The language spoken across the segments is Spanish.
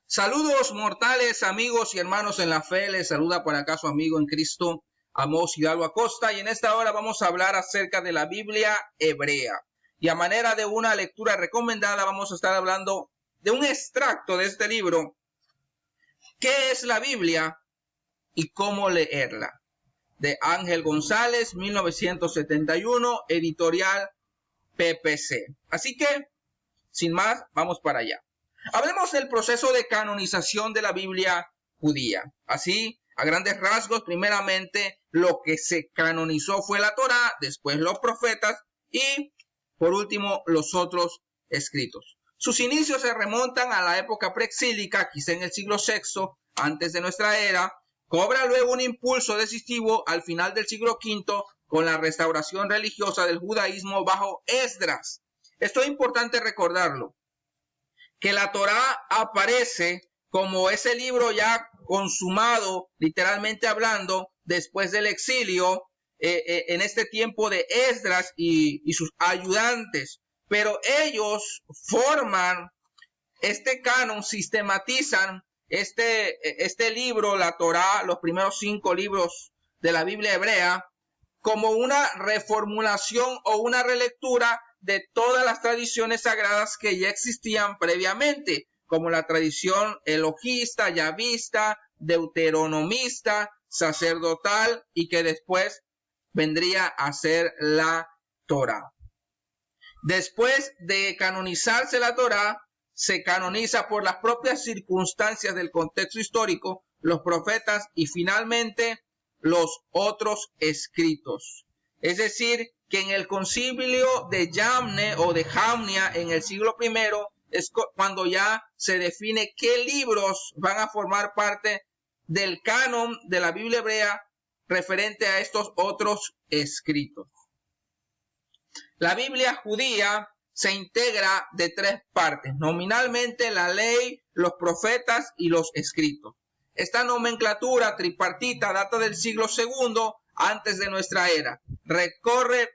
Saludos mortales, amigos y hermanos en la fe. Les saluda por acá su amigo en Cristo, Amós Hidalgo Acosta. Y en esta hora vamos a hablar acerca de la Biblia hebrea. Y a manera de una lectura recomendada, vamos a estar hablando de un extracto de este libro. ¿Qué es la Biblia y cómo leerla? De Ángel González, 1971, editorial PPC. Así que, sin más, vamos para allá. Hablemos del proceso de canonización de la Biblia judía. Así, a grandes rasgos, primeramente, lo que se canonizó fue la Torá, después los profetas y, por último, los otros escritos. Sus inicios se remontan a la época preexílica, quizá en el siglo VI, antes de nuestra era. Cobra luego un impulso decisivo al final del siglo V con la restauración religiosa del judaísmo bajo Esdras. Esto es importante recordarlo, que la Torá aparece como ese libro ya consumado, literalmente hablando, después del exilio, en este tiempo de Esdras y sus ayudantes. Pero ellos forman este canon, sistematizan este libro, la Torá, los primeros 5 libros de la Biblia hebrea, como una reformulación o una relectura de todas las tradiciones sagradas que ya existían previamente, como la tradición elogista, yavista, deuteronomista, sacerdotal, y que después vendría a ser la Torá. Después de canonizarse la Torá, se canoniza por las propias circunstancias del contexto histórico, los profetas y finalmente los otros escritos. Es decir, que en el concilio de Yamne o de Jamnia en el siglo I es cuando ya se define qué libros van a formar parte del canon de la Biblia hebrea referente a estos otros escritos. La Biblia judía se integra de 3 partes, nominalmente la ley, los profetas y los escritos. Esta nomenclatura tripartita data del siglo II antes de nuestra era. Recorre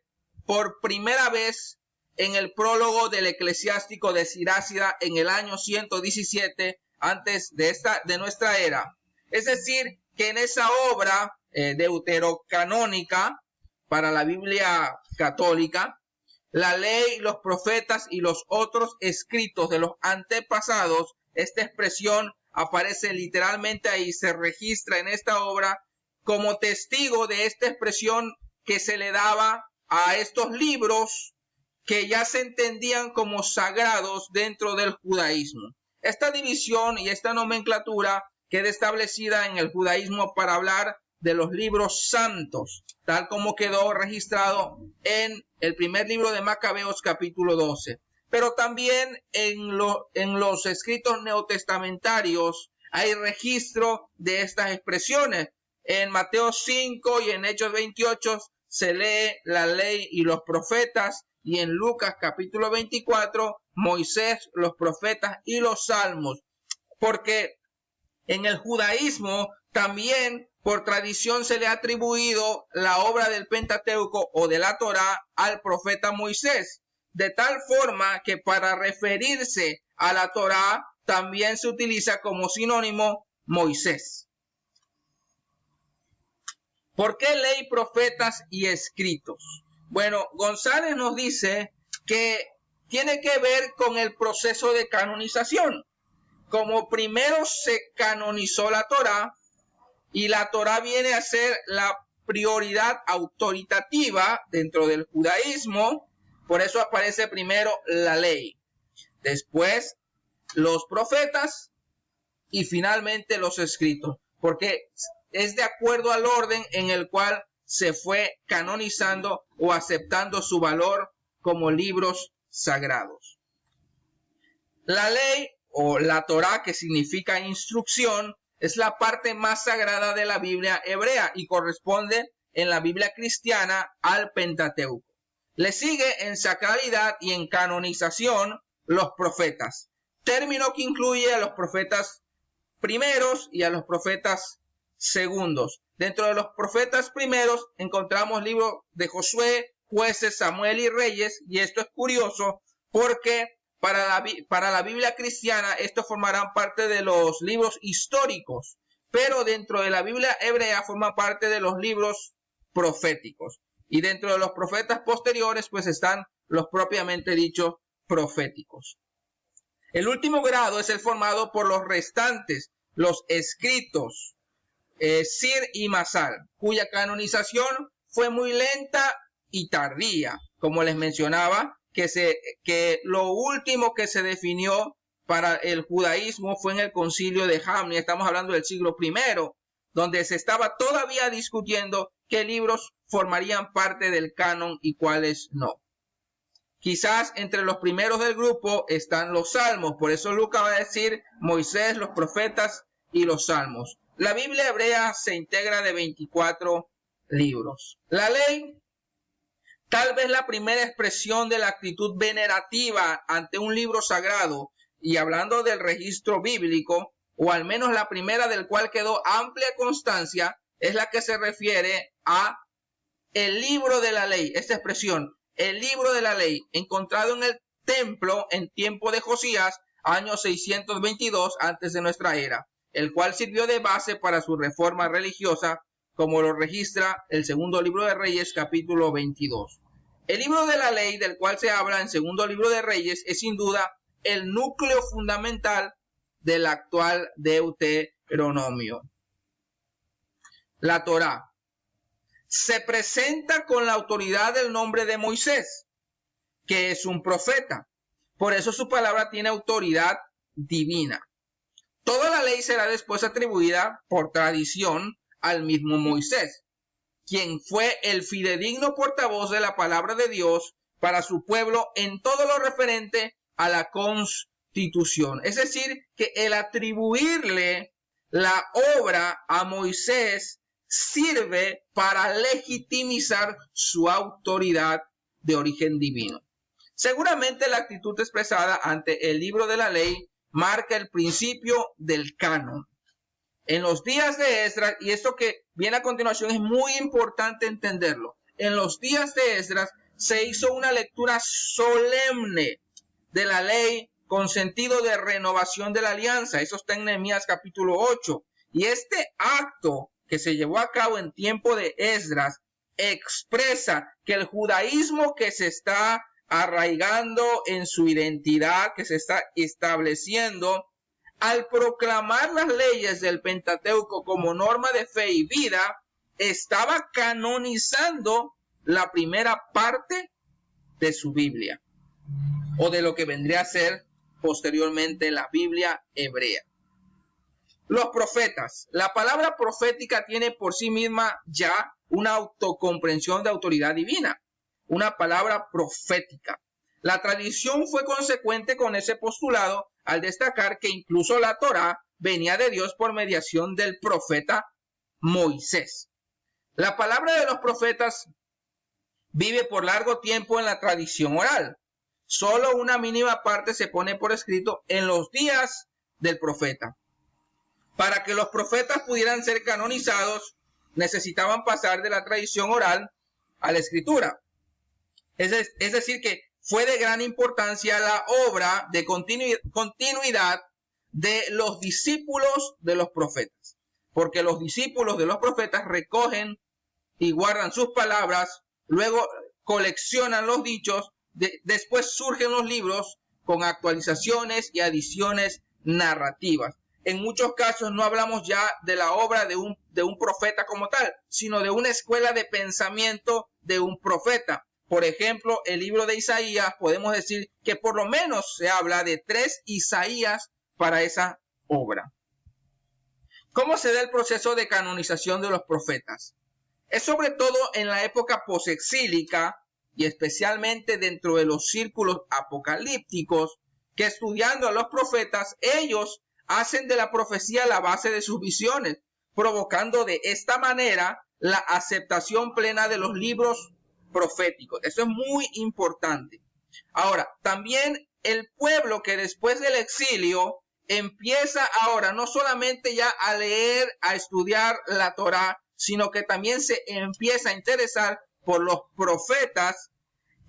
por primera vez en el prólogo del eclesiástico de Sirácida en el año 117 antes de nuestra era. Es decir, que en esa obra deuterocanónica para la Biblia católica, la ley, los profetas y los otros escritos de los antepasados, esta expresión aparece literalmente ahí, se registra en esta obra como testigo de esta expresión que se le daba a estos libros que ya se entendían como sagrados dentro del judaísmo. Esta división y esta nomenclatura queda establecida en el judaísmo para hablar de los libros santos, tal como quedó registrado en el primer libro de Macabeos, capítulo 12. Pero también en los escritos neotestamentarios hay registro de estas expresiones. En Mateo 5 y en Hechos 28 se lee la ley y los profetas, y en Lucas capítulo 24, Moisés, los profetas y los salmos. Porque en el judaísmo también por tradición se le ha atribuido la obra del Pentateuco o de la Torá al profeta Moisés, de tal forma que para referirse a la Torá también se utiliza como sinónimo Moisés. ¿Por qué ley, profetas y escritos? Bueno, González nos dice que tiene que ver con el proceso de canonización. Como primero se canonizó la Torá, y la Torá viene a ser la prioridad autoritativa dentro del judaísmo, por eso aparece primero la ley, después los profetas y finalmente los escritos, porque es de acuerdo al orden en el cual se fue canonizando o aceptando su valor como libros sagrados. La ley o la Torá, que significa instrucción, es la parte más sagrada de la Biblia hebrea y corresponde en la Biblia cristiana al Pentateuco. Le sigue en sacralidad y en canonización los profetas, término que incluye a los profetas primeros y a los profetas segundos. Dentro de los profetas primeros encontramos libros de Josué, Jueces, Samuel y Reyes, y esto es curioso porque Para la Biblia cristiana, estos formarán parte de los libros históricos, pero dentro de la Biblia hebrea forma parte de los libros proféticos. Y dentro de los profetas posteriores, pues están los propiamente dichos proféticos. El último grado es el formado por los restantes, los escritos, Sir y Masal, cuya canonización fue muy lenta y tardía. Como les mencionaba, que lo último que se definió para el judaísmo fue en el concilio de Jamni. Estamos hablando del siglo I, donde se estaba todavía discutiendo qué libros formarían parte del canon y cuáles no. Quizás entre los primeros del grupo están los salmos. Por eso Lucas va a decir Moisés, los profetas y los salmos. La Biblia hebrea se integra de 24 libros. La ley, tal vez la primera expresión de la actitud venerativa ante un libro sagrado, y hablando del registro bíblico, o al menos la primera del cual quedó amplia constancia, es la que se refiere a el libro de la ley. Esta expresión, el libro de la ley, encontrado en el templo en tiempo de Josías, año 622 antes de nuestra era, el cual sirvió de base para su reforma religiosa, como lo registra el segundo libro de Reyes, capítulo 22. El libro de la ley del cual se habla en segundo libro de Reyes es sin duda el núcleo fundamental del actual Deuteronomio. La Torá se presenta con la autoridad del nombre de Moisés, que es un profeta. Por eso su palabra tiene autoridad divina. Toda la ley será después atribuida por tradición al mismo Moisés, quien fue el fidedigno portavoz de la palabra de Dios para su pueblo en todo lo referente a la constitución. Es decir, que el atribuirle la obra a Moisés sirve para legitimizar su autoridad de origen divino. Seguramente la actitud expresada ante el libro de la ley marca el principio del canon. En los días de Esdras, y esto que viene a continuación es muy importante entenderlo, en los días de Esdras se hizo una lectura solemne de la ley con sentido de renovación de la alianza. Eso está en Nehemías capítulo 8. Y este acto que se llevó a cabo en tiempo de Esdras expresa que el judaísmo que se está arraigando en su identidad, que se está estableciendo, al proclamar las leyes del Pentateuco como norma de fe y vida, estaba canonizando la primera parte de su Biblia, o de lo que vendría a ser posteriormente la Biblia hebrea. Los profetas. La palabra profética tiene por sí misma ya una autocomprensión de autoridad divina, una palabra profética. La tradición fue consecuente con ese postulado al destacar que incluso la Torá venía de Dios por mediación del profeta Moisés. La palabra de los profetas vive por largo tiempo en la tradición oral. Solo una mínima parte se pone por escrito en los días del profeta. Para que los profetas pudieran ser canonizados, necesitaban pasar de la tradición oral a la escritura. Es decir, que fue de gran importancia la obra de continuidad de los discípulos de los profetas, porque los discípulos de los profetas recogen y guardan sus palabras, luego coleccionan los dichos, después surgen los libros con actualizaciones y adiciones narrativas. En muchos casos no hablamos ya de la obra de un profeta como tal, sino de una escuela de pensamiento de un profeta. Por ejemplo, el libro de Isaías, podemos decir que por lo menos se habla de 3 Isaías para esa obra. ¿Cómo se da el proceso de canonización de los profetas? Es sobre todo en la época posexílica y especialmente dentro de los círculos apocalípticos, que estudiando a los profetas, ellos hacen de la profecía la base de sus visiones, provocando de esta manera la aceptación plena de los libros proféticos. Eso es muy importante. Ahora, también el pueblo que después del exilio empieza ahora no solamente ya a leer, a estudiar la Torá, sino que también se empieza a interesar por los profetas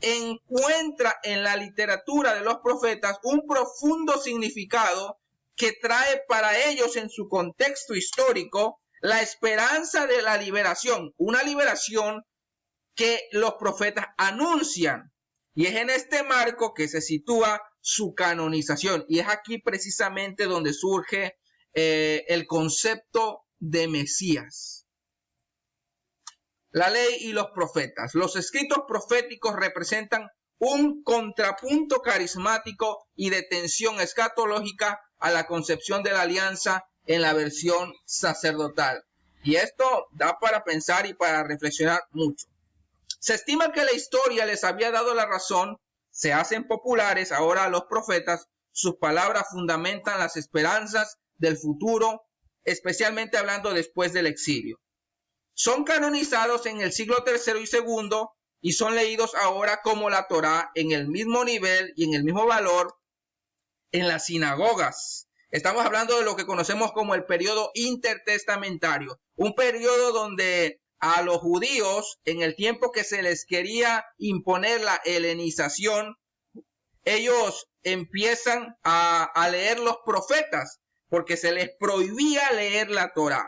encuentra en la literatura de los profetas un profundo significado que trae para ellos en su contexto histórico la esperanza de la liberación, una liberación que los profetas anuncian. Y es en este marco que se sitúa su canonización. Y es aquí precisamente donde surge el concepto de Mesías. La ley y los profetas. Los escritos proféticos representan un contrapunto carismático y de tensión escatológica a la concepción de la alianza en la versión sacerdotal. Y esto da para pensar y para reflexionar mucho. Se estima que la historia les había dado la razón, se hacen populares ahora los profetas, sus palabras fundamentan las esperanzas del futuro, especialmente hablando después del exilio. Son canonizados en el siglo III y II y son leídos ahora como la Torá en el mismo nivel y en el mismo valor en las sinagogas. Estamos hablando de lo que conocemos como el periodo intertestamentario, un periodo donde a los judíos, en el tiempo que se les quería imponer la helenización, ellos empiezan a leer los profetas, porque se les prohibía leer la Torá.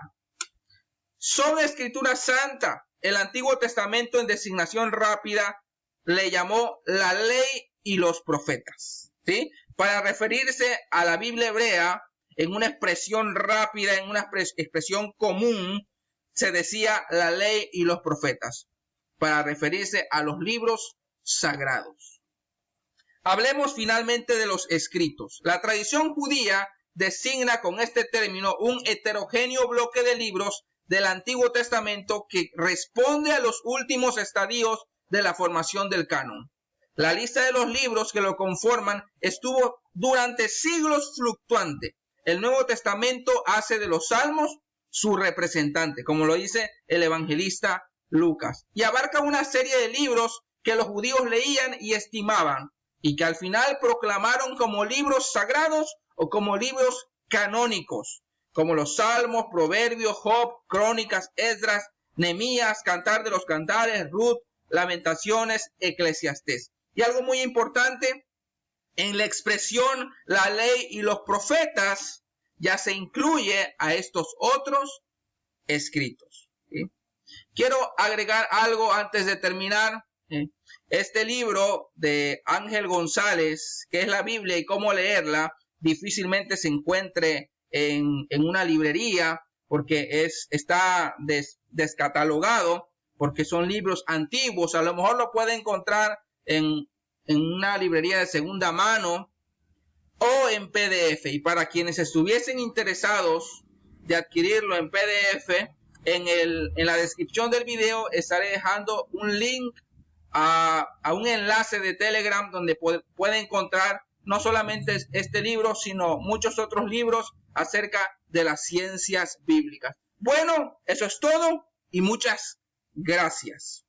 Son escritura santa. El Antiguo Testamento, en designación rápida, le llamó la ley y los profetas, ¿sí? Para referirse a la Biblia hebrea, en una expresión rápida, en una expresión común, se decía la ley y los profetas, para referirse a los libros sagrados. Hablemos finalmente de los escritos. La tradición judía designa con este término un heterogéneo bloque de libros del Antiguo Testamento que responde a los últimos estadios de la formación del canon. La lista de los libros que lo conforman estuvo durante siglos fluctuante. El Nuevo Testamento hace de los Salmos su representante, como lo dice el evangelista Lucas, y abarca una serie de libros que los judíos leían y estimaban, y que al final proclamaron como libros sagrados o como libros canónicos, como los Salmos, Proverbios, Job, Crónicas, Esdras, Nehemías, Cantar de los Cantares, Ruth, Lamentaciones, Eclesiastés. Y algo muy importante, en la expresión la ley y los profetas ya se incluye a estos otros escritos, ¿sí? Quiero agregar algo antes de terminar. Este libro de Ángel González, que es la Biblia y cómo leerla, difícilmente se encuentre en una librería porque está descatalogado, porque son libros antiguos. A lo mejor lo puede encontrar en una librería de segunda mano o en PDF. Y para quienes estuviesen interesados de adquirirlo en PDF, en la descripción del video estaré dejando un link a un enlace de Telegram donde puede encontrar no solamente este libro, sino muchos otros libros acerca de las ciencias bíblicas. Bueno, eso es todo y muchas gracias.